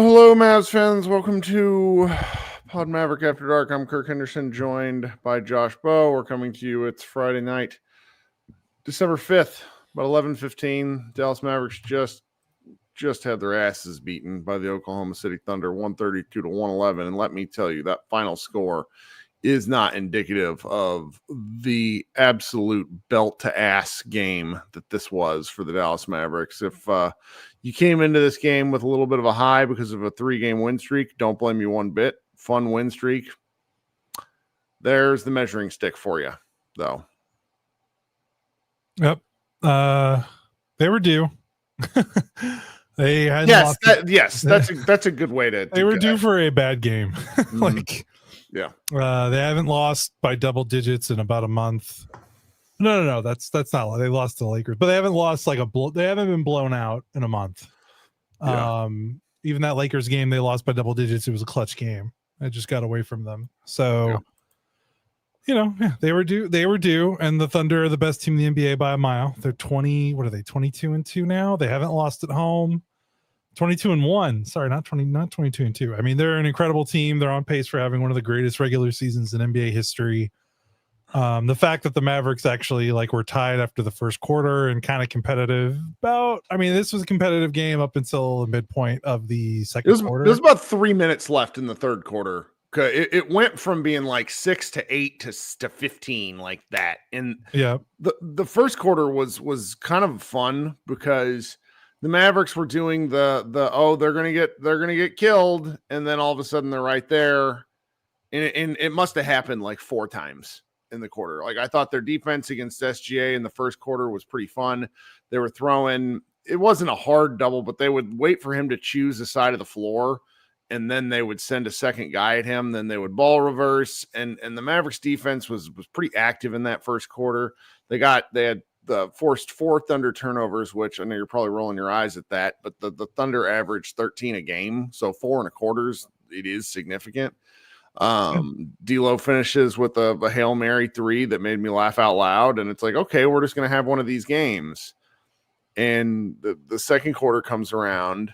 Hello, Mavs fans. Welcome to Pod Maverick After Dark. I'm Kirk Henderson, joined by Josh Bowe. We're coming to you. It's Friday night, December 5th, about 11:15. Dallas Mavericks just had their asses beaten by the Oklahoma City Thunder, 132-111. And let me tell you, that final score is not indicative of the absolute belt-to-ass game that this was for the Dallas Mavericks. If you came into this game with a little bit of a high because of a 3-game win streak, don't blame you one bit. Fun win streak. There's the measuring stick for you, though. Yep. They were due. They had that's a good way to they were due for a bad game. Yeah. They haven't lost by double digits in about a month. No. That's not. They lost to the Lakers, but they haven't lost they haven't been blown out in a month. Yeah. Even that Lakers game they lost by double digits. It was a clutch game. It just got away from them. So, they were due. And the Thunder are the best team in the NBA by a mile. They're 22-2 now. They haven't lost at home. 22-1. Sorry, not 22-2. I mean, they're an incredible team. They're on pace for having one of the greatest regular seasons in NBA history. The fact that the Mavericks actually were tied after the first quarter and kind of competitive this was a competitive game up until the midpoint of the second quarter. There's about 3 minutes left in the third quarter. It went from being 6-8 to 15 like that. And yeah, the first quarter was kind of fun because the Mavericks were doing they're gonna get killed, and then all of a sudden they're right there, and it must have happened 4 times in the quarter. I thought their defense against SGA in the first quarter was pretty fun. They were throwing. It wasn't a hard double, but they would wait for him to choose the side of the floor, and then they would send a second guy at him. Then they would ball reverse, and the Mavericks defense was pretty active in that first quarter. They had the forced 4 Thunder turnovers, which I know you're probably rolling your eyes at that, but the Thunder averaged 13 a game, so 4 1/4. It is significant. D'Lo finishes with a Hail Mary 3 that made me laugh out loud, and it's okay, we're just going to have one of these games. And the second quarter comes around,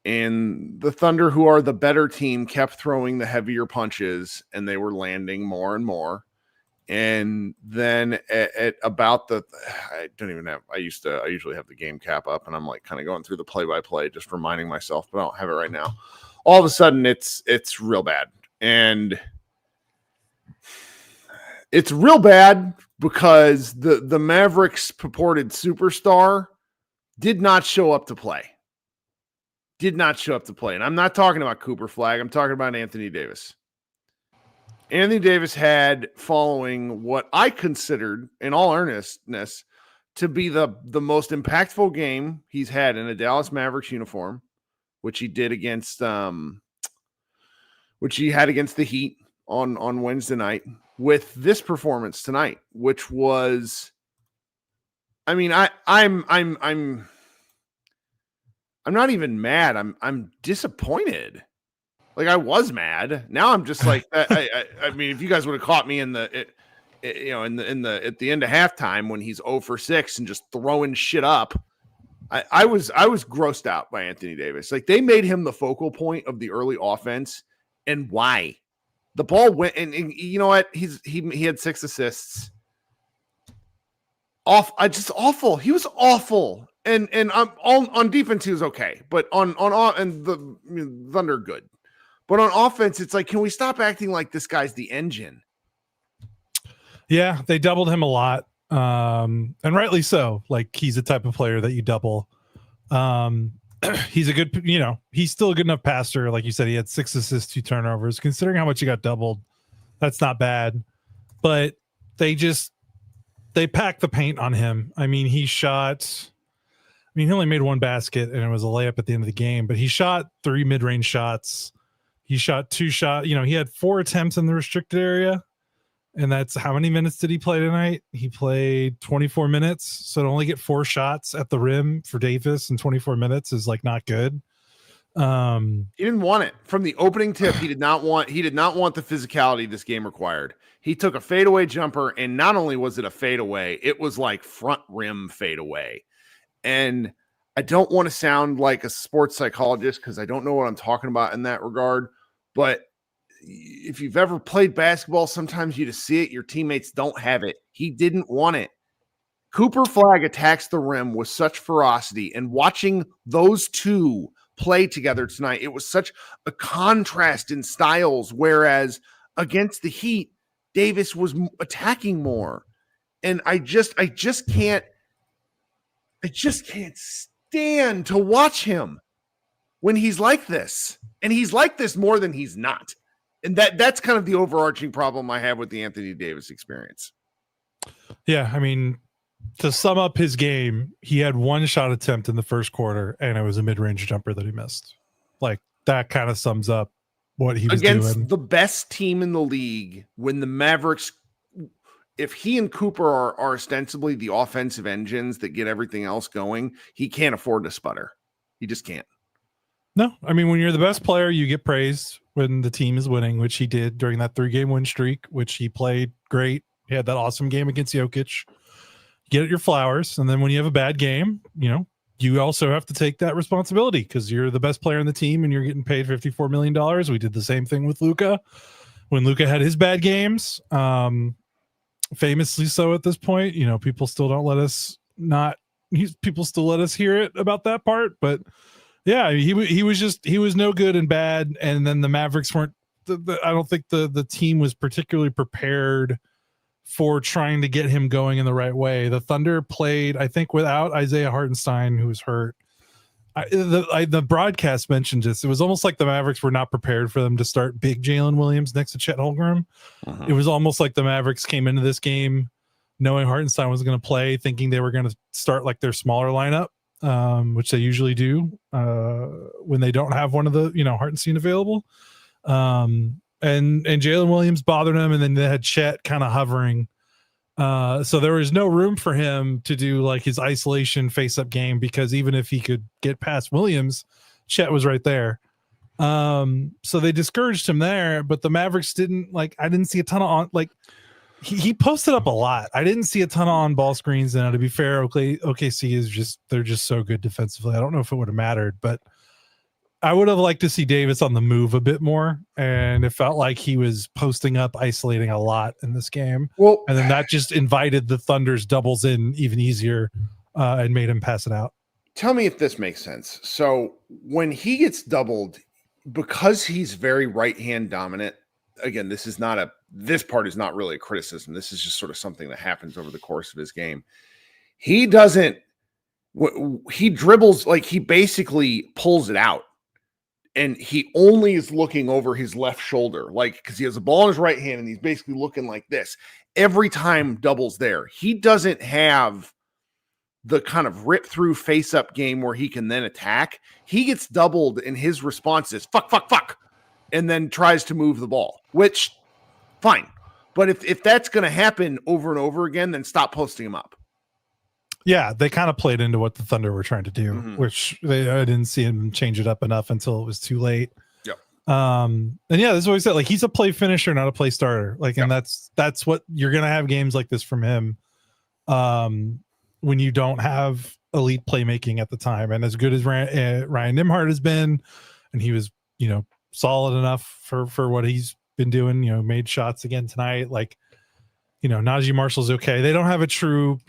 and the Thunder, who are the better team, kept throwing the heavier punches, and they were landing more and more. And then at about I usually have the game cap up, and I'm kind of going through the play-by-play, just reminding myself, but I don't have it right now. All of a sudden it's real bad. And it's real bad because the Mavericks purported superstar did not show up to play. And I'm not talking about Cooper Flag. I'm talking about Anthony Davis. Anthony Davis had, following what I considered, in all earnestness, to be the most impactful game he's had in a Dallas Mavericks uniform, which he did against which he had against the Heat on Wednesday night, with this performance tonight, which was, I'm not even mad. I'm disappointed. I was mad. Now I'm just I mean, if you guys would have caught me at the end of halftime when he's 0 for 6 and just throwing shit up, I was grossed out by Anthony Davis. They made him the focal point of the early offense. And why? The ball went, and you know what? He had 6 assists. Just awful. He was awful. And on defense he was okay, but on the Thunder good. But on offense, it's can we stop acting like this guy's the engine? Yeah, they doubled him a lot, and rightly so. He's the type of player that you double. He's a good, he's still a good enough passer. Like you said, he had 6 assists, 2 turnovers. Considering how much he got doubled, that's not bad. But they packed the paint on him. I mean, he only made 1 basket, and it was a layup at the end of the game. But he shot 3 mid-range shots. He shot 2 shots. He had 4 attempts in the restricted area. And that's how many minutes did he play tonight? He played 24 minutes. So to only get 4 shots at the rim for Davis in 24 minutes is not good. He didn't want it from the opening tip. He did not want the physicality this game required. He took a fadeaway jumper, and not only was it a fadeaway, it was front rim fadeaway. And I don't want to sound like a sports psychologist because I don't know what I'm talking about in that regard. But if you've ever played basketball, sometimes you just see it. Your teammates don't have it. He didn't want it. Cooper Flag attacks the rim with such ferocity, and watching those two play together tonight, it was such a contrast in styles, whereas against the Heat, Davis was attacking more. And I just can't stand to watch him when he's like this. And he's like this more than he's not. And that's kind of the overarching problem I have with the Anthony Davis experience. Yeah, I mean, to sum up his game, he had one shot attempt in the first quarter, and it was a mid-range jumper that he missed. Like, that kind of sums up what he was against doing. The best team in the league, when the Mavericks, if he and Cooper are ostensibly the offensive engines that get everything else going, he can't afford to sputter. He just can't. No, I mean, when you're the best player, you get praised when the team is winning, which he did during that 3-game win streak, which he played great. He had that awesome game against Jokic. Get your flowers. And then when you have a bad game, you also have to take that responsibility because you're the best player in the team and you're getting paid $54 million. We did the same thing with Luka when Luka had his bad games. Famously so at this point, people still don't let us people still let us hear it about that part. But yeah, he was no good and bad. And then the Mavericks weren't, I don't think the team was particularly prepared for trying to get him going in the right way. The Thunder played, I think, without Isaiah Hartenstein, who was hurt. The broadcast mentioned this. It was almost like the Mavericks were not prepared for them to start big Jalen Williams next to Chet Holmgren. Uh-huh. It was almost like the Mavericks came into this game knowing Hartenstein was going to play, thinking they were going to start like their smaller lineup, which they usually do when they don't have one of the Hartenstein available. And Jalen Williams bothered him, and then they had Chet kind of hovering. So there was no room for him to do like his isolation face-up game because even if he could get past Williams, Chet was right there. So they discouraged him there, but the Mavericks didn't I didn't see a ton of he posted up a lot. I didn't see a ton of on-ball screens, and to be fair, OKC they're just so good defensively. I don't know if it would have mattered, but I would have liked to see Davis on the move a bit more, and it felt like he was posting up, isolating a lot in this game. Well, and then that just invited the Thunder's doubles in even easier and made him pass it out. Tell me if this makes sense. So when he gets doubled, because he's very right-hand dominant, again, this part is not really a criticism. This is just sort of something that happens over the course of his game. He dribbles, he basically pulls it out. And he only is looking over his left shoulder, because he has a ball in his right hand and he's basically looking like this. Every time doubles there, he doesn't have the kind of rip through face up game where he can then attack. He gets doubled and his response is fuck, and then tries to move the ball, which fine. But if that's going to happen over and over again, then stop posting him up. Yeah, they kind of played into what the Thunder were trying to do, which I didn't see him change it up enough until it was too late. Yep. And yeah, this is what I said. He's a play finisher, not a play starter. And that's what you're gonna have games like this from him. When you don't have elite playmaking at the time, and as good as Ryan Nembhard has been, and he was solid enough for what he's been doing. Made shots again tonight. Najee Marshall's okay. They don't have a true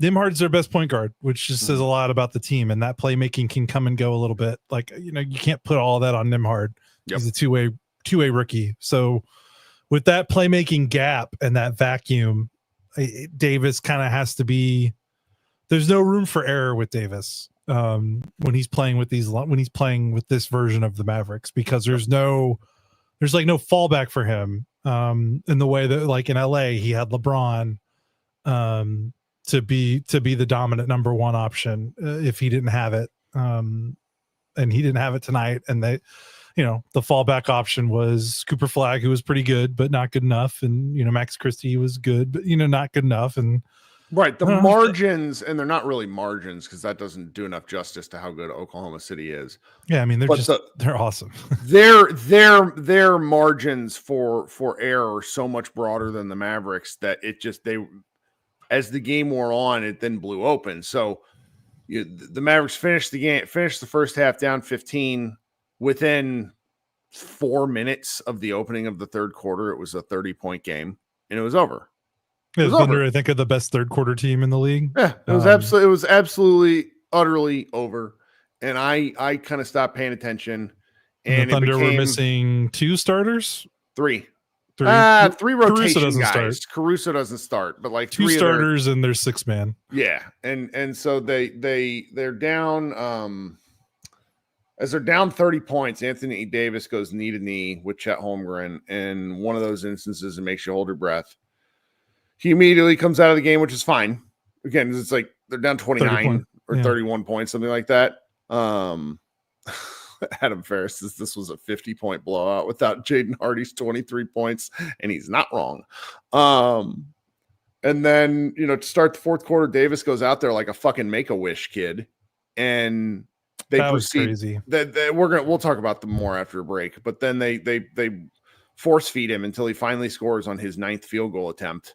Nembhard's their best point guard, which just says a lot about the team, and that playmaking can come and go a little bit. You can't put all that on Nembhard. Yep. He's a two-way rookie. So with that playmaking gap and that vacuum, Davis kind of has to be. There's no room for error with Davis when he's playing with this version of the Mavericks, because there's no fallback for him in the way that in LA he had LeBron. To be the dominant number one option if he didn't have it. And he didn't have it tonight. And they, the fallback option was Cooper Flag, who was pretty good, but not good enough. And, Max Christie was good, but, not good enough. And right. The margins, and they're not really margins because that doesn't do enough justice to how good Oklahoma City is. Yeah. I mean, they're awesome. their margins for error are so much broader than the Mavericks that as the game wore on, it then blew open. So the Mavericks finished the first half down 15 within 4 minutes of the opening of the third quarter. It was a 30-point game, and it was over. It was under, I think, of the best third quarter team in the league. Yeah, it was absolutely, utterly over. And I kind of stopped paying attention. And the Thunder were missing 2 starters? 3. 3 rotation guys. Caruso doesn't start, but like 2 starters and their 6 man. Yeah, and so they're down. As they're down 30 points, Anthony Davis goes knee to knee with Chet Holmgren, and one of those instances, it makes you hold your breath. He immediately comes out of the game, which is fine. Again, it's like they're down 29 or 31 points, something like that. Adam Ferris says this was a 50-point blowout without Jaden Hardy's 23 points, and he's not wrong. And then, to start the fourth quarter, Davis goes out there like a fucking Make-A-Wish kid, and they proceed. Crazy. We'll talk about them more after a break, but then they force feed him until he finally scores on his 9th field goal attempt.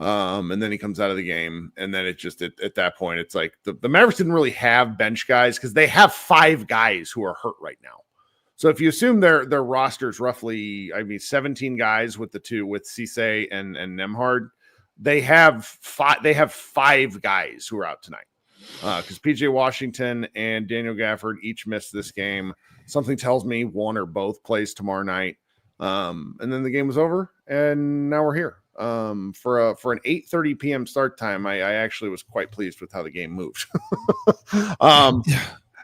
And then he comes out of the game, and then it just at that point, it's like the Mavericks didn't really have bench guys because they have 5 guys who are hurt right now. So if you assume their roster's roughly, 17 guys with the 2 with Cisse and Nembhard, they have 5 guys who are out tonight. Because PJ Washington and Daniel Gafford each missed this game. Something tells me one or both plays tomorrow night. And then the game was over, and now we're here. For an 8:30 p.m. start time, I actually was quite pleased with how the game moved.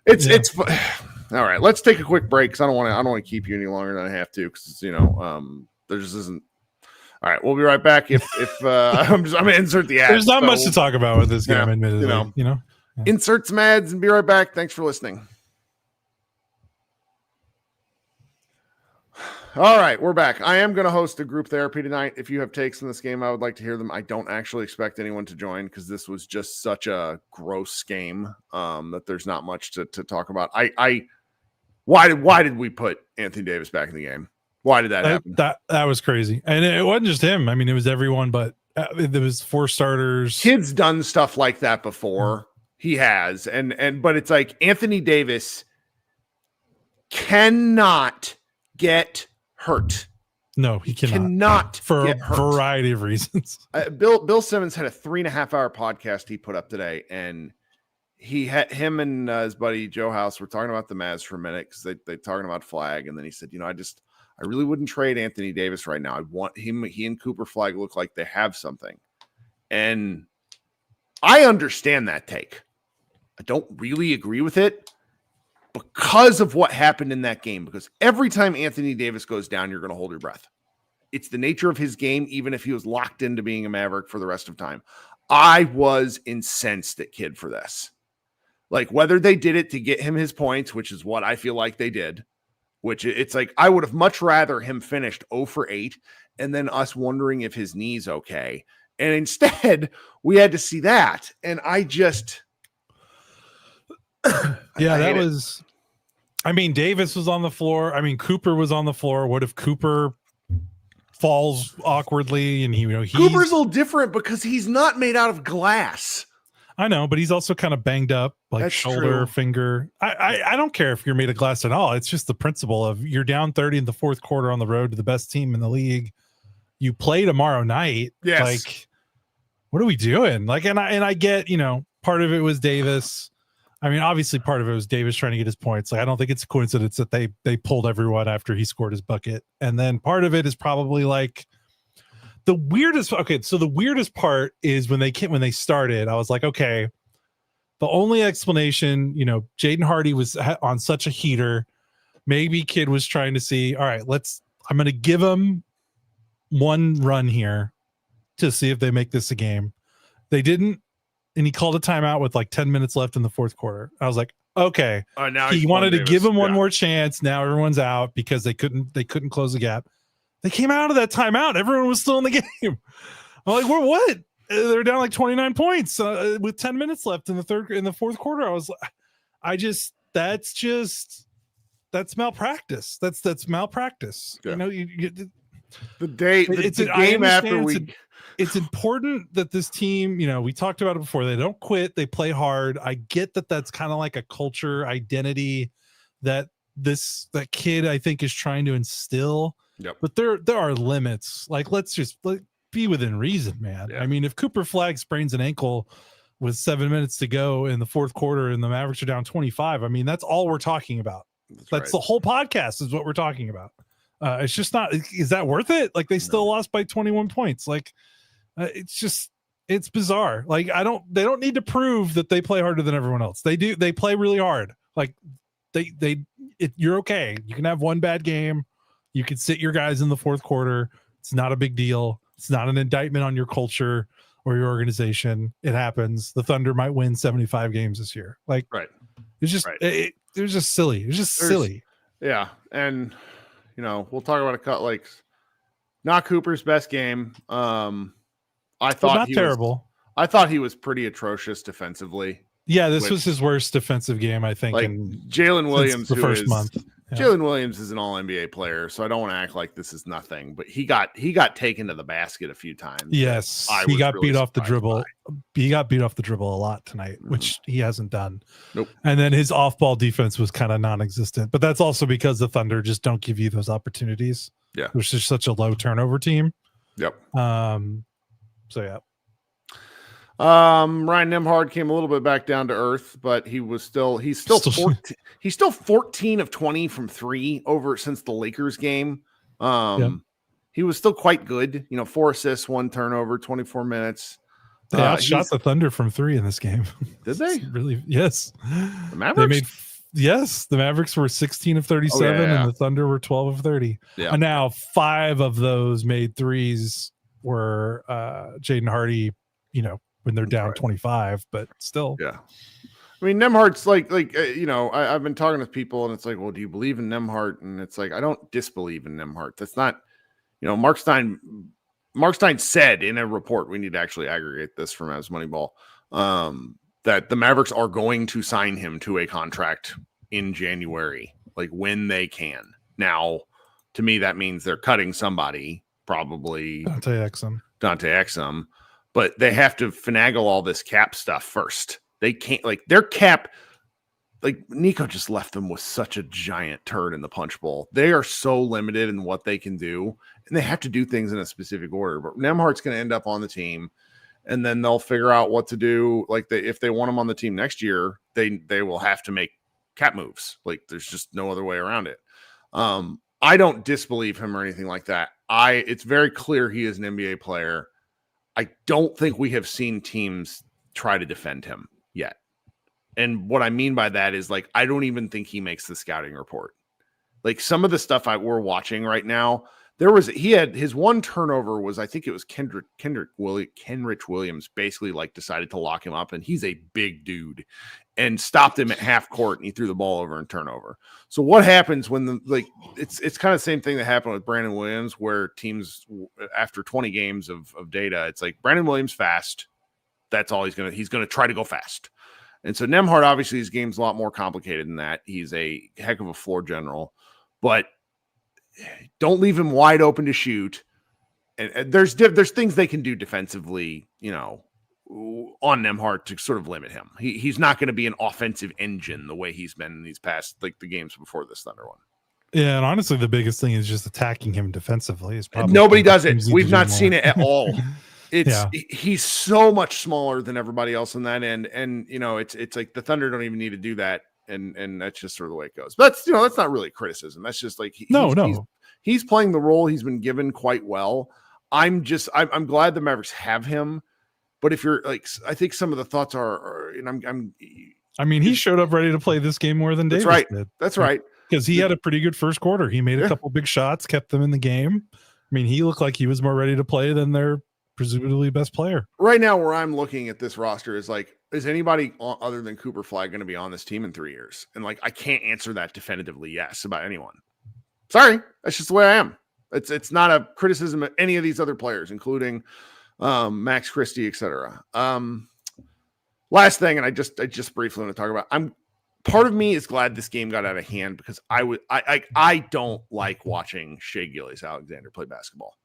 It's all right. Let's take a quick break because I don't want to keep you any longer than I have to because there just isn't. All right, we'll be right back. If I'm gonna insert the ad. There's not much to talk about with this game, admittedly. Yeah. Insert some ads and be right back. Thanks for listening. All right, we're back. I am going to host a group therapy tonight. If you have takes in this game, I would like to hear them. I don't actually expect anyone to join because this was just such a gross game that there's not much to talk about. Why did we put Anthony Davis back in the game? Why did that happen? That was crazy. And it wasn't just him. It was everyone, but there was 4 starters. Kid's done stuff like that before. He has. But it's like Anthony Davis cannot get hurt. No, he cannot for a variety of reasons. Bill Simmons had a 3.5-hour podcast he put up today, and he had him and his buddy Joe House were talking about the Mavs for a minute because they talking about Flag, and then he said, I really wouldn't trade Anthony Davis right now. I want he and Cooper Flag look like they have something, and I understand that take. I don't really agree with it. Because of what happened in that game, because every time Anthony Davis goes down, you're going to hold your breath. It's the nature of his game, even if he was locked into being a Maverick for the rest of time. I was incensed at Kid for this. Like, whether they did it to get him his points, which is what I feel like they did, which it's like, I would have much rather him finished 0 for 8 and then us wondering if his knee's okay. And instead, we had to see that. And I just... Davis was on the floor. Cooper was on the floor. What if Cooper falls awkwardly and Cooper's a little different because he's not made out of glass. I know, but he's also kind of banged up, like that's shoulder, true. Finger. I don't care if you're made of glass at all. It's just the principle of you're down 30 in the fourth quarter on the road to the best team in the league. You play tomorrow night. Yes. Like, what are we doing? Like, and I get, part of it was Davis. Obviously part of it was Davis trying to get his points. Like, I don't think it's a coincidence that they pulled everyone after he scored his bucket. And then part of it is probably like the weirdest. Okay. So the weirdest part is when they started, I was like, okay, the only explanation, Jaden Hardy was on such a heater. Maybe Kid was trying to see, all right, I'm going to give him one run here to see if they make this a game. They didn't. And he called a timeout with like 10 minutes left in the fourth quarter. I was like, okay. Now he wanted to give him one more chance. Now everyone's out because they couldn't close the gap. They came out of that timeout. Everyone was still in the game. I'm like, what? They're down like 29 points with 10 minutes left in the fourth quarter. I was like, that's malpractice. That's malpractice. Yeah. the game after week. It's important that this team, we talked about it before. They don't quit. They play hard. I get that that's kind of like a culture identity that that kid, I think, is trying to instill. Yep. But there are limits. Like, let's just be within reason, man. Yeah. I mean, if Cooper Flagg sprains an ankle with 7 minutes to go in the fourth quarter and the Mavericks are down 25, I mean, that's all we're talking about. That's right. The whole podcast is what we're talking about. It's just not. Is that worth it? Like, they still lost by 21 points. Like, it's bizarre. Like, they don't need to prove that they play harder than everyone else. They do. They play really hard. Like, you're okay. You can have one bad game. You can sit your guys in the fourth quarter. It's not a big deal. It's not an indictment on your culture or your organization. It happens. The Thunder might win 75 games this year. Like, right. It's just, it was just silly. It was just silly. Yeah. And, we'll talk about a cut, like, not Cooper's best game. I thought not terrible. I thought he was pretty atrocious defensively. Yeah, this was his worst defensive game, I think. Like, Jalen Williams, the first month. Yeah. Jalen Williams is an all NBA player, so I don't want to act like this is nothing, but he got taken to the basket a few times. Yes. He got beat off the dribble. He got beat off the dribble a lot tonight, which he hasn't done. Nope. And then his off-ball defense was kind of non-existent, but that's also because the Thunder just don't give you those opportunities. Yeah. Which is such a low turnover team. Yep. So yeah. Ryan Nembhard came a little bit back down to earth, but he's still 14 of 20 from 3 over since the Lakers game. He was still quite good, 4 assists, 1 turnover, 24 minutes. They outshot the Thunder from 3 in this game. Did they? Really? Yes. The Mavericks? The Mavericks were 16 of 37 and the Thunder were 12 of 30. Yeah. And now 5 of those made threes were Jaden Hardy, when they're down 25, but still. Yeah. I mean, Nembhard's like I've been talking with people and it's like, well, do you believe in Nembhard? And it's like, I don't disbelieve in Nembhard. That's not, Mark Stein said in a report, we need to actually aggregate this from Mavs Moneyball, that the Mavericks are going to sign him to a contract in January, like when they can. Now, to me, that means they're cutting somebody, probably Dante Exum. But they have to finagle all this cap stuff first. They can't, like, their cap, like, Nico just left them with such a giant turd in the punch bowl. They are so limited in what they can do, and they have to do things in a specific order. But Nembhard's going to end up on the team, and then they'll figure out what to do. Like, if they want him on the team next year, they will have to make cap moves. Like, there's just no other way around it. I don't disbelieve him or anything like that. It's very clear he is an NBA player. I don't think we have seen teams try to defend him yet. And what I mean by that is, like, I don't even think he makes the scouting report. Like, some of the stuff we're watching right now, he had his one turnover was, I think it was Kenrich Williams basically like decided to lock him up, and he's a big dude, and stopped him at half court, and he threw the ball over and turnover. So what happens when it's kind of the same thing that happened with Brandon Williams, where teams after 20 games of data, it's like Brandon Williams fast. That's all he's going to try to go fast. And so Nembhard, obviously his game's a lot more complicated than that. He's a heck of a floor general, but don't leave him wide open to shoot. And there's things they can do defensively, on Nembhard to sort of limit him. He's not going to be an offensive engine the way he's been in these past, like, the games before this Thunder one. Yeah, and honestly, the biggest thing is just attacking him defensively. Nobody does it. We've not seen it at all. He's so much smaller than everybody else on that end, and it's like the Thunder don't even need to do that, and that's just sort of the way it goes. But that's not really criticism. That's just like he's playing the role he's been given quite well. I'm glad the Mavericks have him. But if you're like, I think some of the thoughts are he showed up ready to play this game more than Davis did. That's right. Because he had a pretty good first quarter. He made a couple big shots, kept them in the game. I mean, he looked like he was more ready to play than their presumably best player. Right now, where I'm looking at this roster is like, is anybody other than Cooper Flagg going to be on this team in 3 years? And like, I can't answer that definitively yes about anyone. Sorry. That's just the way I am. It's not a criticism of any of these other players, including Max Christie, etc. Last thing, and I just briefly want to talk about, part of me is glad this game got out of hand because I don't like watching Shea Gilgeous-Alexander play basketball.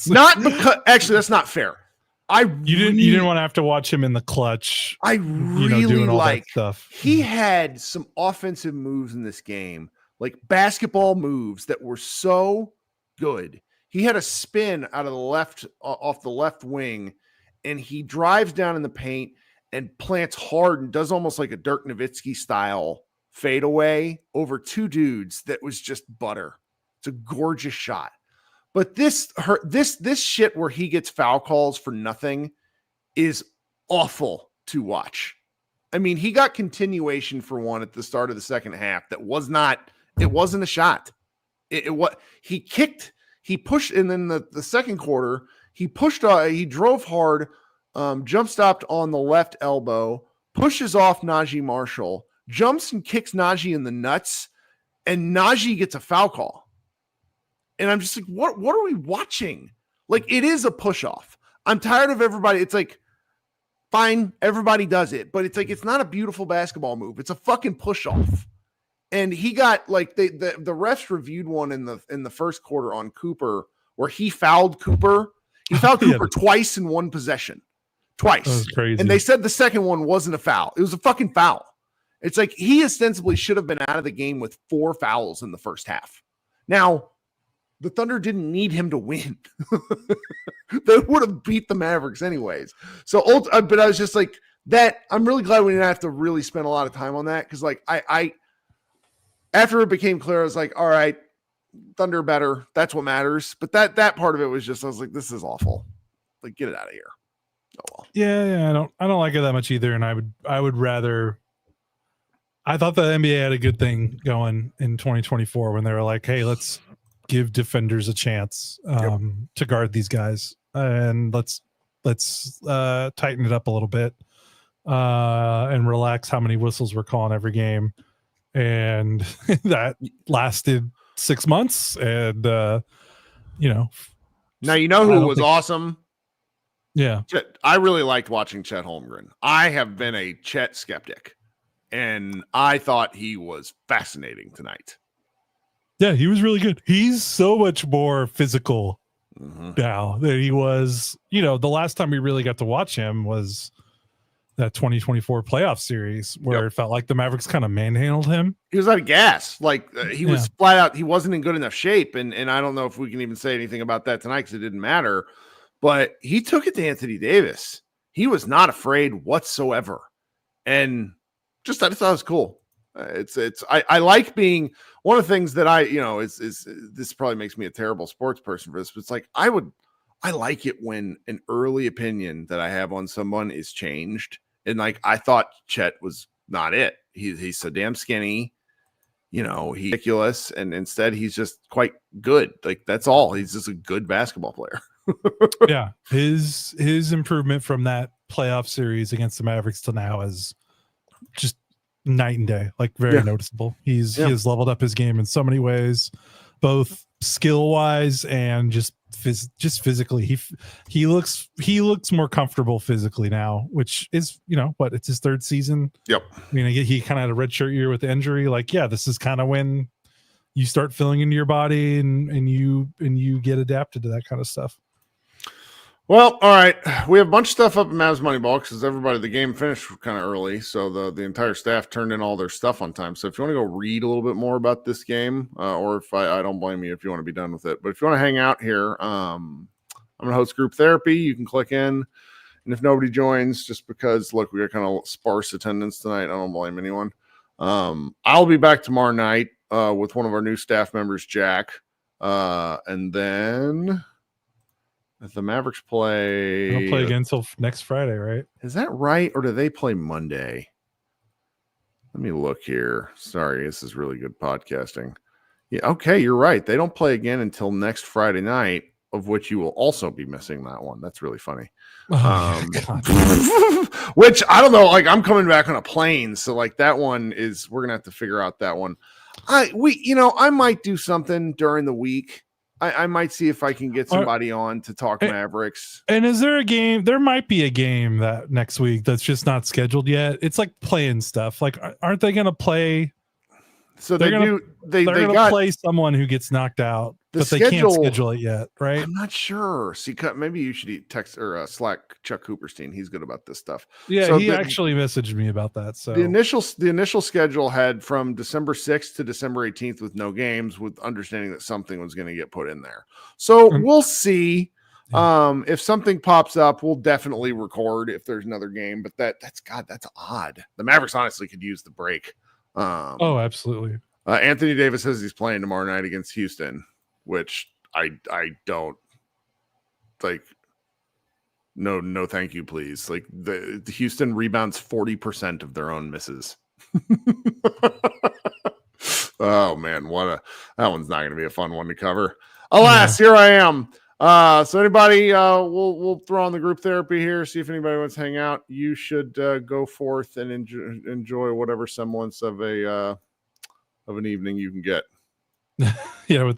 Not because actually that's not fair. You didn't want to have to watch him in the clutch. I really doing all like that stuff. He had some offensive moves in this game, like basketball moves that were so good. He had a spin out of the left off the left wing, and he drives down in the paint and plants hard and does almost like a Dirk Nowitzki style fadeaway over two dudes that was just butter. It's a gorgeous shot. But this shit where he gets foul calls for nothing is awful to watch. I mean, he got continuation for one at the start of the second half. It wasn't a shot. He pushed, and then the second quarter, he pushed, he drove hard, jump stopped on the left elbow, pushes off Najee Marshall, jumps and kicks Najee in the nuts, and Najee gets a foul call. And I'm just like, what are we watching? Like, it is a push off. I'm tired of everybody. It's like, fine, everybody does it, but it's like, it's not a beautiful basketball move. It's a fucking push off. And he got like the refs reviewed one in the first quarter on Cooper where he fouled Cooper. He fouled Cooper twice in one possession. Twice. That was crazy. And they said the second one wasn't a foul. It was a fucking foul. It's like he ostensibly should have been out of the game with 4 fouls in the first half. Now, the Thunder didn't need him to win. They would have beat the Mavericks anyways. So, but I was just like that. I'm really glad we didn't have to really spend a lot of time on that. Cause like I after it became clear, I was like, all right, Thunder better. That's what matters. But that part of it was just, I was like, this is awful. Like, get it out of here. Oh well. Yeah. I don't like it that much either. And I would rather. I thought the NBA had a good thing going in 2024 when they were like, hey, let's give defenders a chance to guard these guys, and let's tighten it up a little bit and relax how many whistles we're calling every game. And that lasted 6 months. And now who was awesome. Yeah, I really liked watching Chet Holmgren. I have been a Chet skeptic, and I thought he was fascinating tonight. Yeah, he was really good. He's so much more physical now than he was. The last time we really got to watch him was that 2024 playoff series where it felt like the Mavericks kind of manhandled him. He was out of gas. Like he was flat out. He wasn't in good enough shape. And I don't know if we can even say anything about that tonight because it didn't matter. But he took it to Anthony Davis. He was not afraid whatsoever. And I just thought it was cool. I like being one of the things that is this probably makes me a terrible sports person for this, but it's like I like it when an early opinion that I have on someone is changed. And like I thought Chet was not it. He's so damn skinny, he's ridiculous, and instead he's just quite good. Like that's all. He's just a good basketball player. Yeah, his improvement from that playoff series against the Mavericks to now is just night and day, like very noticeable. He has leveled up his game in so many ways, both skill wise and just physically. He looks more comfortable physically now, which is it's his third season. Yep. I mean, he kind of had a redshirt year with the injury. Like, this is kind of when you start filling into your body and you get adapted to that kind of stuff. Well, all right. We have a bunch of stuff up in Mavs Moneyball because the game finished kind of early. So the entire staff turned in all their stuff on time. So if you want to go read a little bit more about this game, or if I don't blame you if you want to be done with it. But if you want to hang out here, I'm going to host group therapy. You can click in. And if nobody joins, just because, look, we got kind of sparse attendance tonight, I don't blame anyone. I'll be back tomorrow night with one of our new staff members, Jack. And then... if the Mavericks play... They'll play again until next Friday, right? Is that right? Or do they play Monday? Let me look here. Sorry, this is really good podcasting. Yeah, okay, you're right. They don't play again until next Friday night, of which you will also be missing that one. That's really funny. Which, I don't know, like, I'm coming back on a plane, so, like, that one is... we're going to have to figure out that one. I might do something during the week I might see if I can get somebody on to talk Mavericks. And is there a game? There might be a game that next week that's just not scheduled yet. It's like playing stuff. Like, aren't they going to play? So they're going to play someone who gets knocked out, but they can't schedule it yet, right? I'm not sure. See, maybe you should text or Slack Chuck Cooperstein. He's good about this stuff. Yeah, so he actually messaged me about that. So the initial schedule had from December 6th to December 18th with no games, with understanding that something was going to get put in there. So we'll see. If something pops up, we'll definitely record if there's another game. But that's odd. The Mavericks honestly could use the break. Absolutely. Anthony Davis says he's playing tomorrow night against Houston, which I don't like. No, thank you, please. Like the Houston rebounds 40% of their own misses. Oh man, that one's not going to be a fun one to cover. Alas, Here I am. So anybody, we'll throw on the group therapy here, see if anybody wants to hang out. You should go forth and enjoy whatever semblance of an evening you can get. Yeah,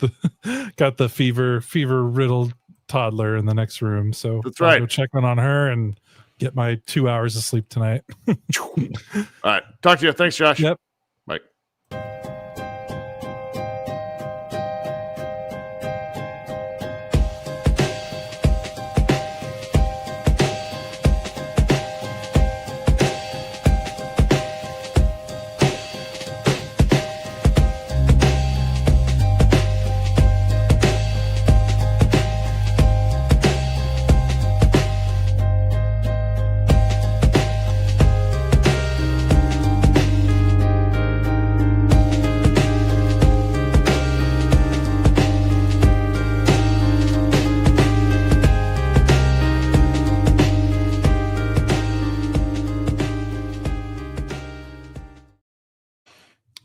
got the fever riddled toddler in the next room, so that's right. I'll go check on her and get my 2 hours of sleep tonight. All right, talk to you. Thanks, Josh. Yep. Bye.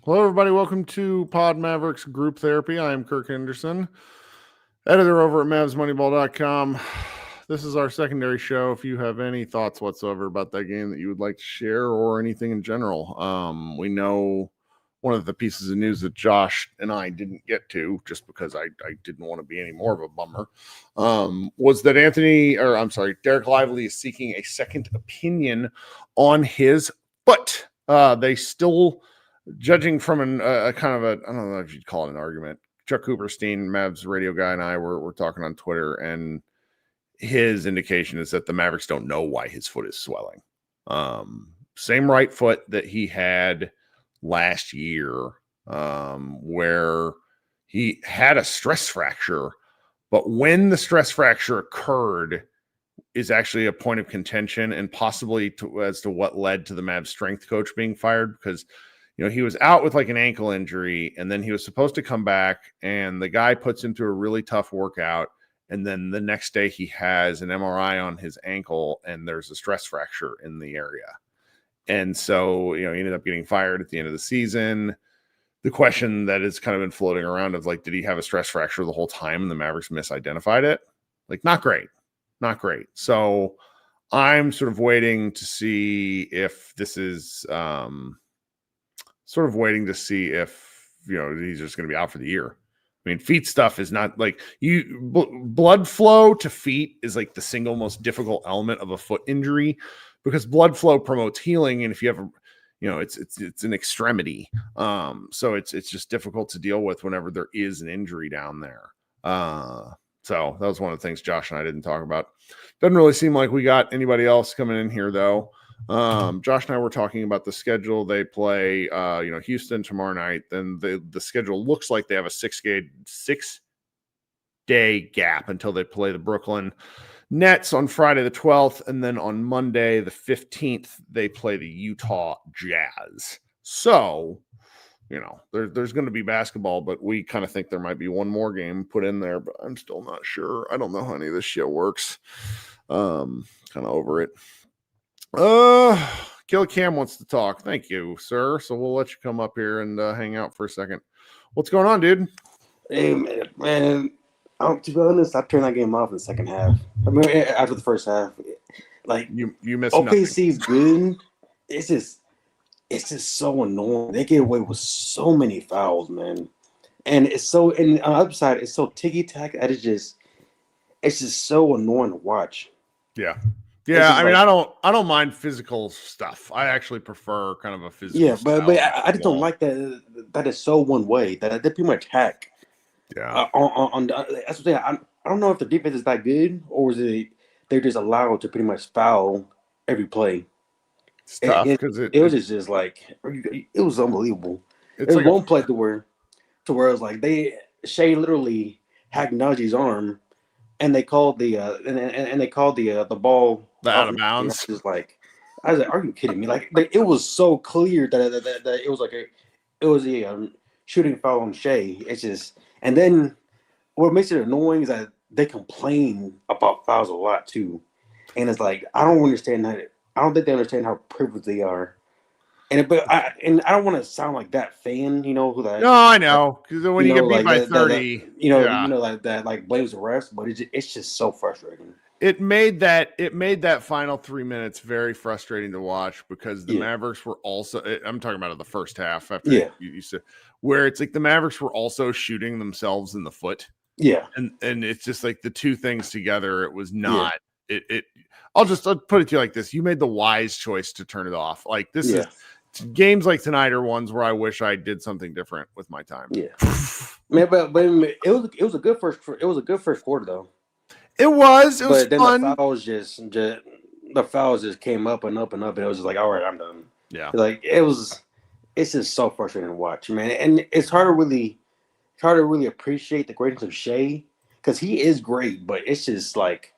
Hello, everybody. Welcome to Pod Mavericks Group Therapy. I am Kirk Henderson, editor over at MavsMoneyball.com. This is our secondary show. If you have any thoughts whatsoever about that game that you would like to share or anything in general, we know one of the pieces of news that Josh and I didn't get to just because I didn't want to be any more of a bummer, was that Derek Lively is seeking a second opinion on his foot. They still... Judging from a kind of I don't know if you'd call it an argument. Chuck Cooperstein, Mavs radio guy, and I were talking on Twitter, and his indication is that the Mavericks don't know why his foot is swelling. Same right foot that he had last year, where he had a stress fracture, but when the stress fracture occurred is actually a point of contention and possibly as to what led to the Mavs strength coach being fired, because he was out with like an ankle injury, and then he was supposed to come back, and the guy puts him through a really tough workout. And then the next day he has an MRI on his ankle, and there's a stress fracture in the area. And so, he ended up getting fired at the end of the season. The question that has kind of been floating around of like, did he have a stress fracture the whole time and the Mavericks misidentified it? Like, not great. So I'm sort of waiting to see if this is, he's just going to be out for the year. I mean, feet stuff is not like blood flow to feet is like the single most difficult element of a foot injury, because blood flow promotes healing. And if you have it's an extremity. So it's just difficult to deal with whenever there is an injury down there. So that was one of the things Josh and I didn't talk about. Doesn't really seem like we got anybody else coming in here though. Josh and I were talking about the schedule. They play, Houston tomorrow night. Then the schedule looks like they have a 6-day gap until they play the Brooklyn Nets on Friday the 12th. And then on Monday the 15th, they play the Utah Jazz. So, there's going to be basketball, but we kind of think there might be one more game put in there, but I'm still not sure. I don't know how any of this shit works. Kind of over it. Kill Cam wants to talk. Thank you, sir. So we'll let you come up here and hang out for a second. What's going on, dude? Hey, man. To be honest, I turned that game off in the second half. I mean, after the first half, like you missed OKC's good. It's just so annoying. They get away with so many fouls, man. And it's so, and on the other side, it's so ticky tack that it's just so annoying to watch. Yeah. It's Yeah, just I mean, like, I don't mind physical stuff. I actually prefer kind of a physical yeah, but style of I just don't basketball. like that is so one way that they pretty much hack. Yeah. That's what I don't know if the defense is that good or is it they're just allowed to pretty much foul every play. It's It, tough it, because it was just like it was unbelievable. it's There like was a one play to where it was like Shea literally hacked Najee's arm and they called and they called the ball the off. out of And bounds. I was like, are you kidding me? Like it was so clear that it was like it was a shooting foul on Shea. It's just and then what makes it annoying is that they complain about fouls a lot too, and it's like I don't understand that. I don't think they understand how privileged they are. But I don't want to sound like that fan, who No, I know because when you get beat like by that 30, yeah, like that, like blames the refs, but it's just so frustrating. it made that final 3 minutes very frustrating to watch because the Yeah, Mavericks were also. I'm talking about the first half after yeah, you said where it's like the Mavericks were also shooting themselves in the foot, yeah, and it's just like the two things together. It was yeah, not it. I'll put it to you like this: you made the wise choice to turn it off. Like this is yeah, games like tonight are ones where I wish I did something different with my time. yeah. Man, but it was a good first quarter though. It was But then fun. the fouls just came up and up and up, and it was just like, all right, I'm done. Yeah. Like it's just so frustrating to watch, man. And it's hard to really appreciate the greatness of Shea because he is great, but it's just like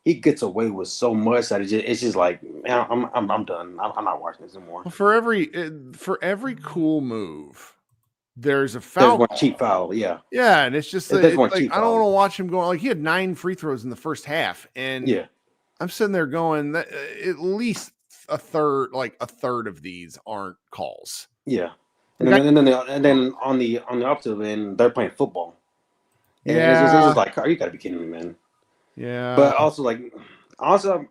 he gets away with so much that it's just like, man, I'm done. I'm not watching this anymore. For every cool move, there's a There's foul one call. cheap foul, yeah. Yeah, and it's just There's it's one like cheap I don't foul, want to watch him go like he had 9 free throws in the first half, and yeah, I'm sitting there going that at least a third of these aren't calls. yeah. And Like then and then on the opposite end, they're playing football, and it's just yeah, like, oh, you got to be kidding me, man. yeah, But also,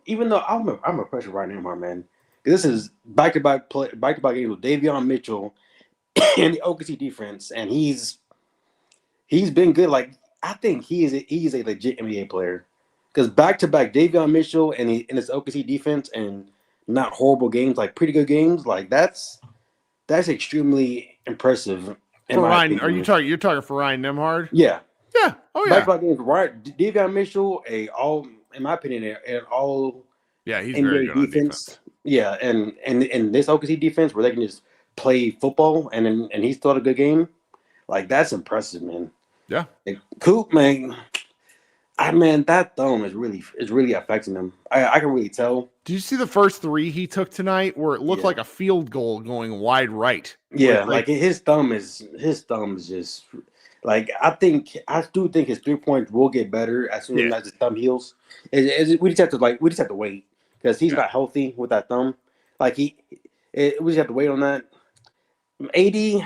even though I'm a pressure right now, my man. This is back-to-back games with Davion Mitchell and the OKC defense, and he's been good. Like I think he is a legit NBA player because back-to-back Davion Mitchell and his OKC defense and not horrible games, like pretty good games. Like that's extremely impressive in for my Ryan, opinion. you're talking for Ryan Nemhard? Yeah, Yeah. Oh yeah. back-to-back games. Right, Davion Mitchell, in my opinion, an all Yeah, he's very NBA good on defense. defense. Yeah, and this OKC defense where they can just play football and he's still had a good game. Like that's impressive, man. Yeah. Like, Coop, man, that thumb is really affecting him. I can really tell. Did you see the first 3 he took tonight where it looked Yeah, like a field goal going wide right? yeah. Like His thumb is just like I do think his 3 points will get better as soon yeah, as his thumb heals. We just have to wait because he's yeah. not healthy with that thumb. Like we just have to wait on that. 80.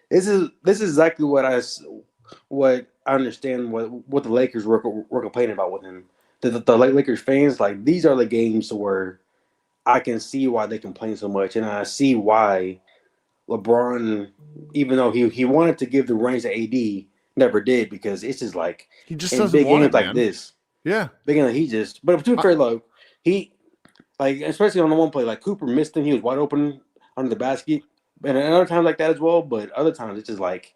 This is exactly what I understand what the Lakers were complaining about with him. The Lakers fans, like, these are the games where I can see why they complain so much, and I see why LeBron, even though he wanted to give the reins to AD, never did because it's just like He just in doesn't big want games it, like man. this, Yeah. big games he just. But to be fair, though, he like especially on the one play, like Cooper missed him, he was wide open under the basket, and another time like that as well. But other times it's just like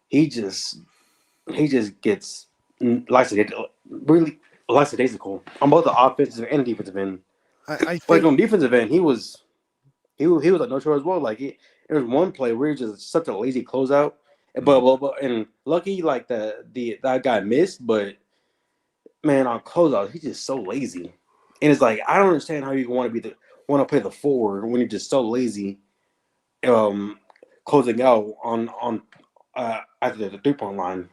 he just gets really lackadaisical on both the offensive and defensive end. I Like think on defensive end, he was like no show as well. Like there was one play where he was just such a lazy closeout, but and lucky like that guy missed, but man on closeout he's just so lazy, and it's like I don't understand how you want to play the forward when you're just so lazy, closing out on after the 3-point line,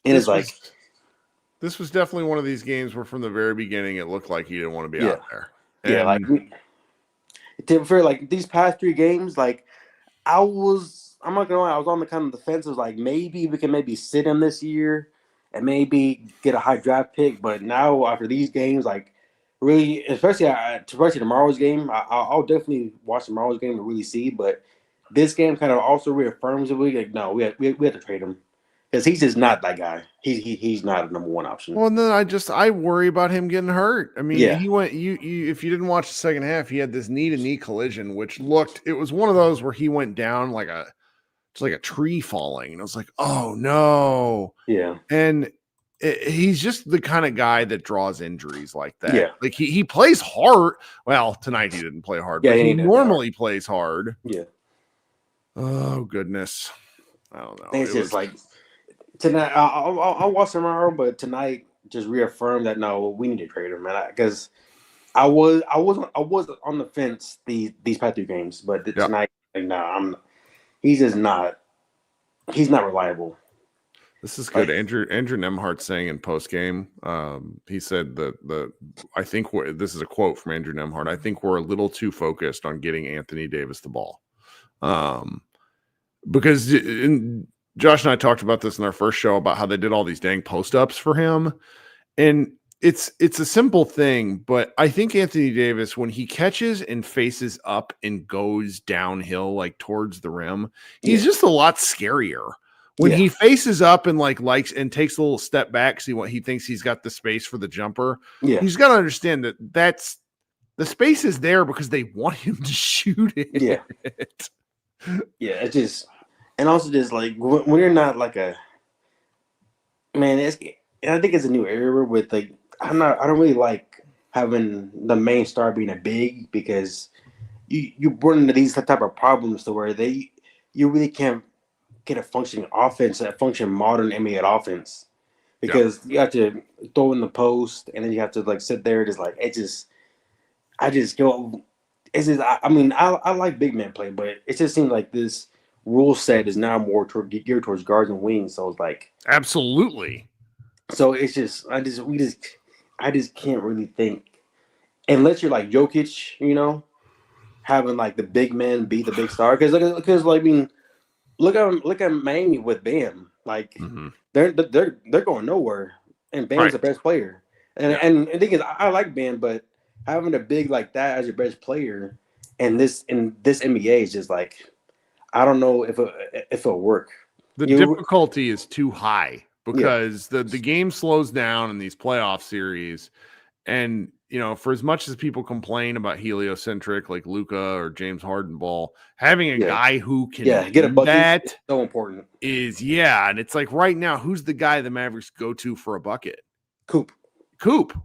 and it's this like. was definitely one of these games where from the very beginning it looked like he didn't want to be Yeah. out there. Yeah, like And to be fair, like these past 3 games, like I'm not gonna lie, I was on the kind of the fence. It was like maybe we can sit him this year and maybe get a high draft pick. But now after these games, like really, especially tomorrow's game, I'll definitely watch tomorrow's game to really see. But this game kind of also reaffirms that we have to trade him because he's just not that guy. He's not a number one option. Well, and then I worry about him getting hurt. I mean, Yeah. he went. You if you didn't watch the second half, he had this knee to knee collision, which it was one of those where he went down like a tree falling, and I was like, oh no. Yeah. And he's just the kind of guy that draws injuries like that. Yeah. Like he plays hard. Well, tonight he didn't play hard, Yeah, but he he didn't normally plays hard. Yeah. Oh goodness. I don't know. It's just like tonight. I'll watch tomorrow, but tonight just reaffirmed that no, we need to trade him, man. Because I was on the fence these past 2 games, but tonight, like, no, he's just not. He's not reliable. This is good. Andrew Nemhart saying in post game, he said I think this is a quote from Andrew Nemhart. I think we're a little too focused on getting Anthony Davis the ball, because Josh and I talked about this in our first show about how they did all these dang post ups for him, and it's a simple thing, but I think Anthony Davis, when he catches and faces up and goes downhill like towards the rim, he's just a lot scarier. When he faces up and likes and takes a little step back, see what he thinks he's got the space for the jumper. Yeah. He's got to understand that's the space is there because they want him to shoot it. Yeah. Yeah. It's just, and also just like when you're not like a man, I think it's a new era with like, I don't really like having the main star being a big because you run into these type of problems to where you really can't get a functioning offense, a functioning modern NBA offense, because you have to throw in the post and then you have to like sit there. Just like I like big man play, but it just seems like this rule set is now more geared towards guards and wings. So it's like absolutely. So it's just I just can't really think unless you're like Jokic, having like the big man be the big star because like I mean. Look at Miami with Bam. Like they're going nowhere, and Bam's the best player. And the thing is, I like Bam, but having a big like that as your best player, and this NBA is just like, I don't know if it'll work. The difficulty is too high because the game slows down in these playoff series, and for as much as people complain about heliocentric like Luka or James Harden ball, having a guy who can get a bucket that is so important. And it's like right now, who's the guy the Mavericks go to for a bucket? Coop,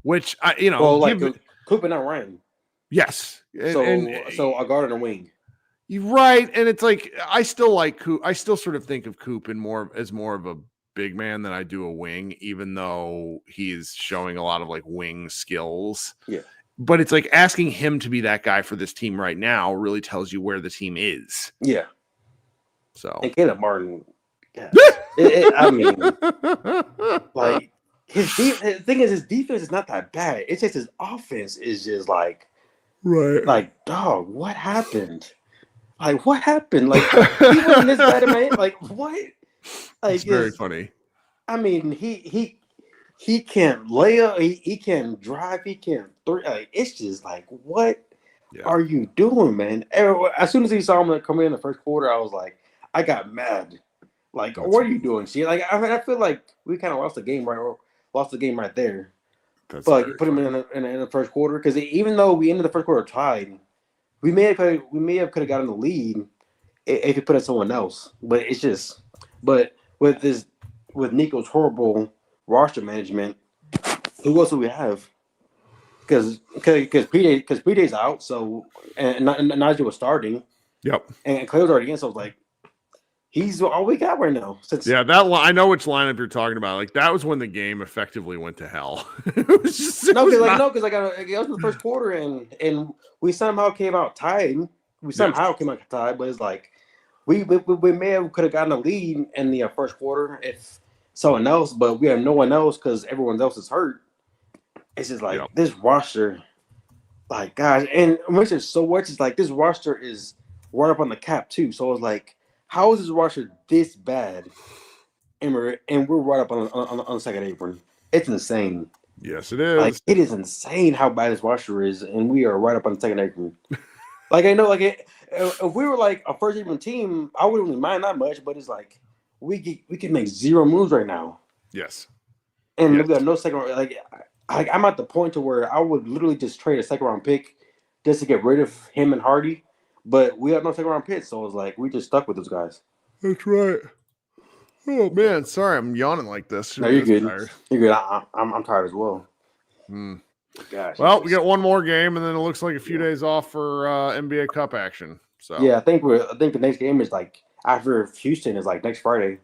which Coop and not Ryan. Yes, so a guard and a wing. You're right, and it's like I still like Coop. I still sort of think of Coop as more of a big man than I do a wing, even though he's showing a lot of like wing skills. Yeah. But it's like asking him to be that guy for this team right now really tells you where the team is. Yeah. So and Caleb Martin, I mean, like the thing is his defense is not that bad. It's just his offense is just like, right. Like, dog, what happened? Like, what happened? Like, he wasn't this bad, man. Like, what? Like, it's very funny. I mean, he can't lay up, he can't drive, he can't throw. Like, it's just like, what are you doing, man? As soon as he saw him come in the first quarter, I was like, I got mad. Like, what are you doing? See, like, I feel like we kind of lost the game right there. That's but you put him in the first quarter because even though we ended the first quarter tied, we may have could have gotten the lead if you put it someone else. But it's just. But with Nico's horrible roster management, who else do we have? Because PJ's out, so and Najee was starting. Yep. And Clay was already in, so I was like, he's all we got right now. I know which lineup you're talking about. Like that was when the game effectively went to hell. It was just because it was the first quarter and we somehow came out tied. But it's like. We may have could have gotten a lead in the first quarter if someone else, but we have no one else because everyone else is hurt. It's just like this roster, like guys, and which is so much. It's like this roster is right up on the cap too. So it's like, how is this roster this bad? And we're right up on the second apron. It's insane. Yes, it is. Like it is insane how bad this roster is, and we are right up on the second apron. Like I know, like if we were like a first even team, I wouldn't really mind that much. But it's like we can make zero moves right now, Yes. and Yes. we got no second. Like I'm at the point to where I would literally just trade a second round pick just to get rid of him and Hardy. But we have no second round pick, so it's like we just stuck with those guys. That's right. Oh man, sorry, I'm yawning like this. No, you're good. Tired. You're good. I'm tired as well. Gosh. Well, we got one more game, and then it looks like a few days off for NBA Cup action. So yeah, I think the next game is like after Houston is like next Friday.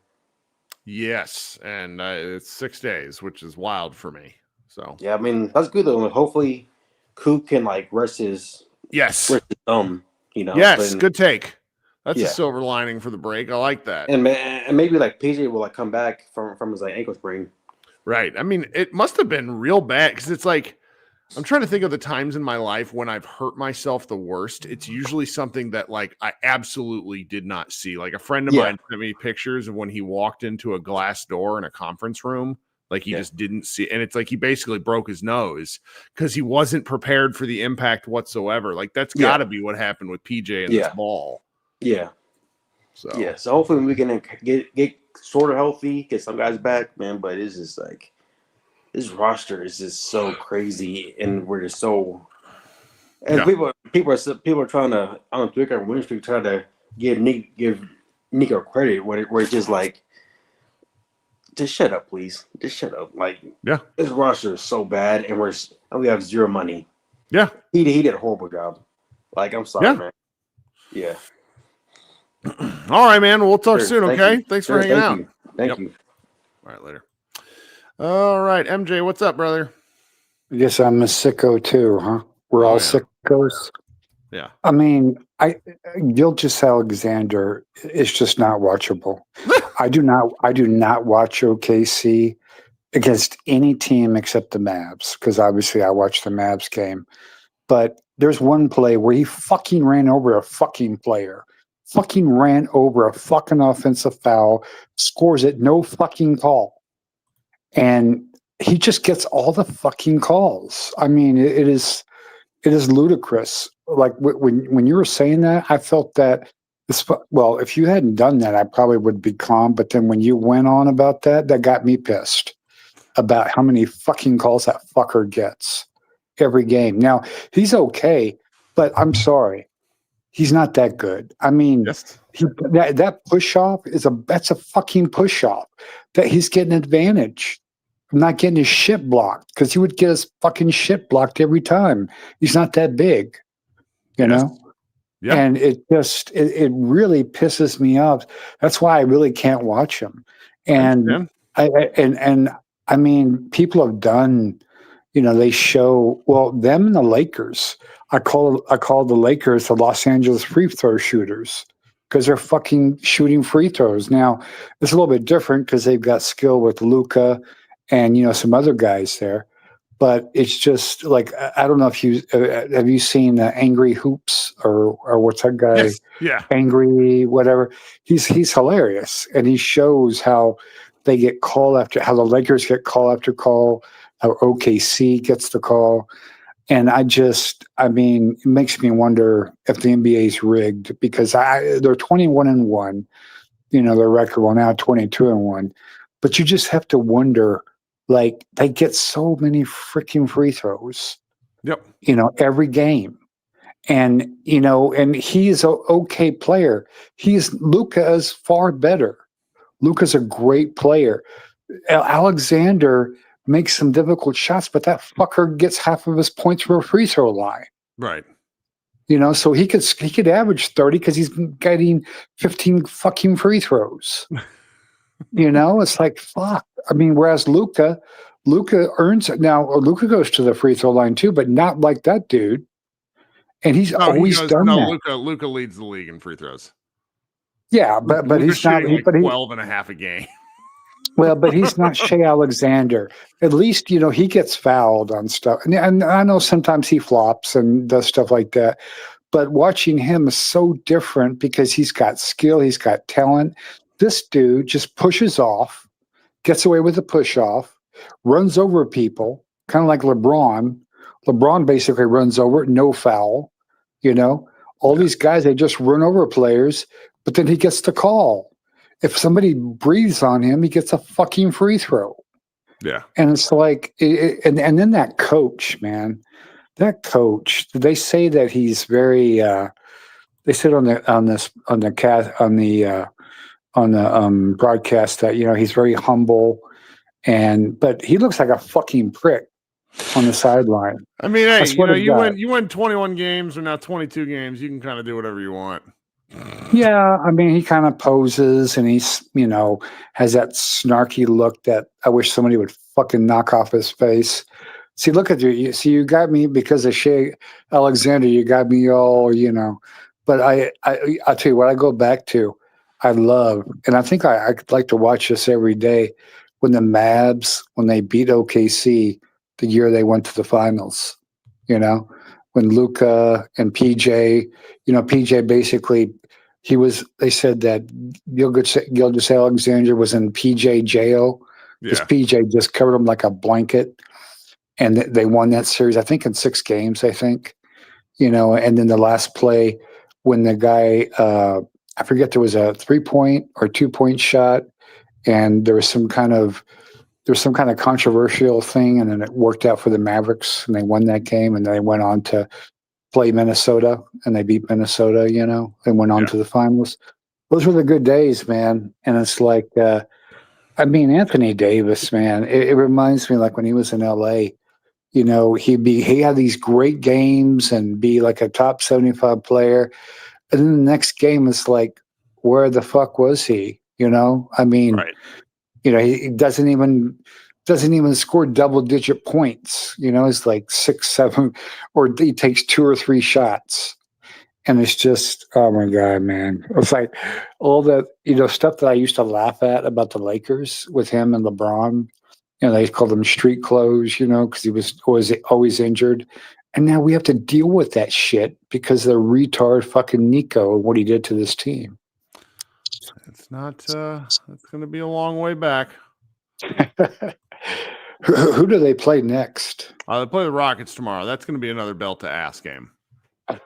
Yes, and it's 6 days, which is wild for me. So yeah, I mean that's good though. Hopefully, Coop can like rest his thumb. You know. Yes, good take. That's a silver lining for the break. I like that. And maybe like PJ will like come back from his like ankle sprain. Right. I mean, it must have been real bad because it's like I'm trying to think of the times in my life when I've hurt myself the worst. It's usually something that like I absolutely did not see. Like a friend of mine sent me pictures of when he walked into a glass door in a conference room. Like he just didn't see. And it's like he basically broke his nose because he wasn't prepared for the impact whatsoever. Like that's got to be what happened with PJ and this ball. Yeah. So so hopefully we can get sort of healthy, get some guys back, man. But it's just like this roster is just so crazy, and we're just so. And people are trying to on Twitter and Win Street trying to give Nico credit where it's just like, just shut up, please, just shut up. Like this roster is so bad, and we have zero money. Yeah, he did a horrible job. Like I'm sorry, man. Yeah. All right, man. We'll talk soon, okay? Thanks for hanging out. Thank you. All right, later. All right, MJ, what's up, brother? I guess I'm a sicko too, huh? We're all sickos. Yeah. I mean, Gilgeous Alexander is just not watchable. I do not watch OKC against any team except the Mavs, because obviously I watched the Mavs game. But there's one play where he fucking ran over a fucking player. Fucking ran over a fucking offensive foul, scores it, no fucking call. And he just gets all the fucking calls. I mean, it is ludicrous. Like when you were saying that, I felt that if you hadn't done that, I probably would be calm. But then when you went on about that got me pissed about how many fucking calls that fucker gets every game. Now, he's okay, but I'm sorry. He's not that good. I mean, that push off that's a fucking push off. That he's getting advantage. I'm not getting his shit blocked because he would get his fucking shit blocked every time. He's not that big, you know. Yeah. And it really pisses me off. That's why I really can't watch him. And I mean, people have done. You know, they show them and the Lakers. I call the Lakers the Los Angeles free throw shooters because they're fucking shooting free throws. Now it's a little bit different because they've got skill with Luka and some other guys there, but it's just like I don't know if you have you seen Angry Hoops or what's that guy? Yes. Yeah, Angry whatever. He's hilarious and he shows how they get call after how the Lakers get call after call. How OKC gets the call. And I mean, it makes me wonder if the NBA is rigged because they're 21-1, their record will now 22-1. But you just have to wonder, like, they get so many freaking free throws. Yep. Every game. And, and he is an okay player. Luka is far better. Luka's a great player. Alexander makes some difficult shots, but that fucker gets half of his points from a free throw line. Right. So he could average 30 because he's getting 15 fucking free throws. It's like fuck. I mean, whereas Luka earns it. Now Luka goes to the free throw line too, but not like that dude. And he's always done that. Luka leads the league in free throws. Yeah, but he's not. Like 12 and a half a game. Well, but he's not Shea Alexander. At least, he gets fouled on stuff. And I know sometimes he flops and does stuff like that. But watching him is so different because he's got skill, he's got talent. This dude just pushes off, gets away with a push off, runs over people, kind of like LeBron. LeBron basically runs over, no foul, All these guys, they just run over players, but then he gets the call. If somebody breathes on him, he gets a fucking free throw. Yeah. And it's like, and then that coach, man, they say that he's very, they said on the broadcast that, he's very humble, but he looks like a fucking prick on the sideline. I mean, hey, you win 21 games or now 22 games. You can kind of do whatever you want. Yeah, I mean, he kind of poses and he's, has that snarky look that I wish somebody would fucking knock off his face. See, look at you. You got me because of Shea Alexander. You got me all, But I'll tell you what I go back to. I love, and I think I'd like to watch this every day, when the Mavs, when they beat OKC the year they went to the finals, when Luka and PJ, PJ basically, they said that Gilgeous Alexander was in PJ jail because PJ just covered him like a blanket. And they won that series, I think, in 6 games, and then the last play when the guy, I forget, there was a 3-point or 2-point shot, and there was some kind of controversial thing, and then it worked out for the Mavericks, and they won that game, and they went on to play Minnesota, and they beat Minnesota, and went on to the finals. Those were the good days, man. And it's like, Anthony Davis, man, it reminds me like when he was in LA, he had these great games and be like a top 75 player. And then the next game is like, where the fuck was he? Right. He doesn't even score double-digit points. It's like 6, 7, or he takes 2 or 3 shots, and it's just, oh my god, man! It's like all the stuff that I used to laugh at about the Lakers with him and LeBron. They called him street clothes, because he was always injured, and now we have to deal with that shit because of the retard fucking Nico and what he did to this team. It's not. It's going to be a long way back. Who do they play next? They play the Rockets tomorrow. That's going to be another belt to ass game.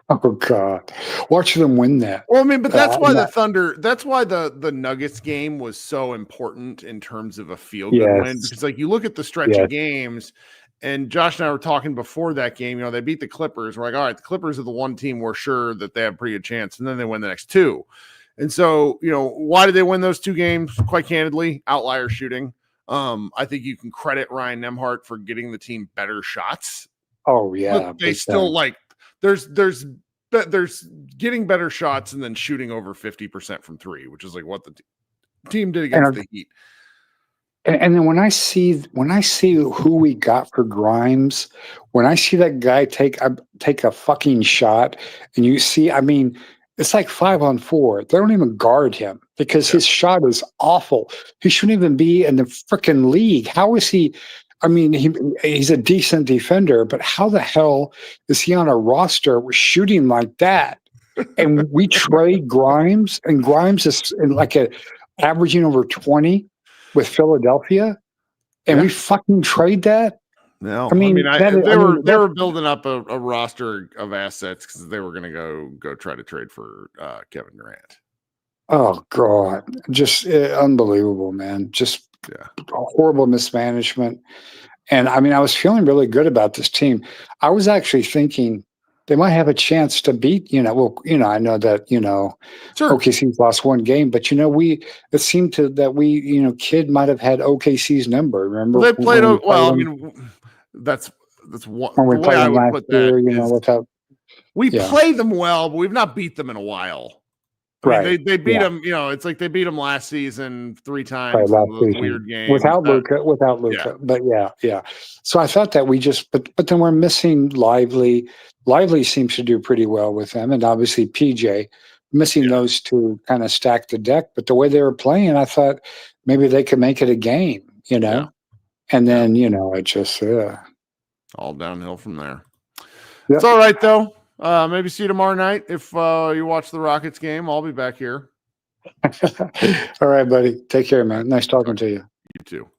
Oh God! Watch them win that. Well, but that's why the Thunder. That's why the Nuggets game was so important in terms of a feel-good win, because you look at the stretch of games, and Josh and I were talking before that game. They beat the Clippers. We're like, all right, the Clippers are the one team we're sure that they have a pretty good chance, and then they win the next 2. And so, why did they win those 2 games? Quite candidly, outlier shooting. I think you can credit Ryan Nembhard for getting the team better shots. Oh yeah, but they still there's getting better shots and then shooting over 50% from 3, which is like what the team did against the Heat. And then when I see who we got for Grimes, when I see that guy take a fucking shot, and you see, it's like 5-on-4. They don't even guard him because his shot is awful. He shouldn't even be in the freaking league. How is he? He's a decent defender, but how the hell is he on a roster with shooting like that? And we trade Grimes, and Grimes is averaging over 20 with Philadelphia, and we fucking trade that. No, they were building up a roster of assets because they were going to go try to trade for Kevin Durant. Oh God, just unbelievable, man! Just horrible mismanagement. And I was feeling really good about this team. I was actually thinking they might have a chance to beat. I know that sure. OKC's lost 1 game, but it seemed that Kidd might have had OKC's number. Remember, they played that's one. When we played them last year, we play them well, but we've not beat them in a while. Right. They beat them. It's like they beat them last season 3 times. Weird game without Luka. But yeah. So I thought that we just, but then we're missing Lively. Lively seems to do pretty well with them, and obviously PJ. Missing those 2 kind of stacked the deck. But the way they were playing, I thought maybe they could make it a game. And then it just all downhill from there. Yep. It's all right though. Maybe see you tomorrow night if you watch the Rockets game. I'll be back here. All right, buddy. Take care, man. Nice talking to you. You too.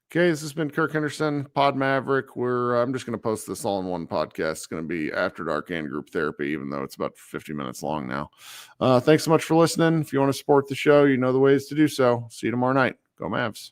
Okay, this has been Kirk Henderson, Pod Maverick. I'm just going to post this all in one podcast. It's going to be After Dark and Group Therapy, even though it's about 50 minutes long now. Thanks so much for listening. If you want to support the show, you know the ways to do so. See you tomorrow night. Go Mavs.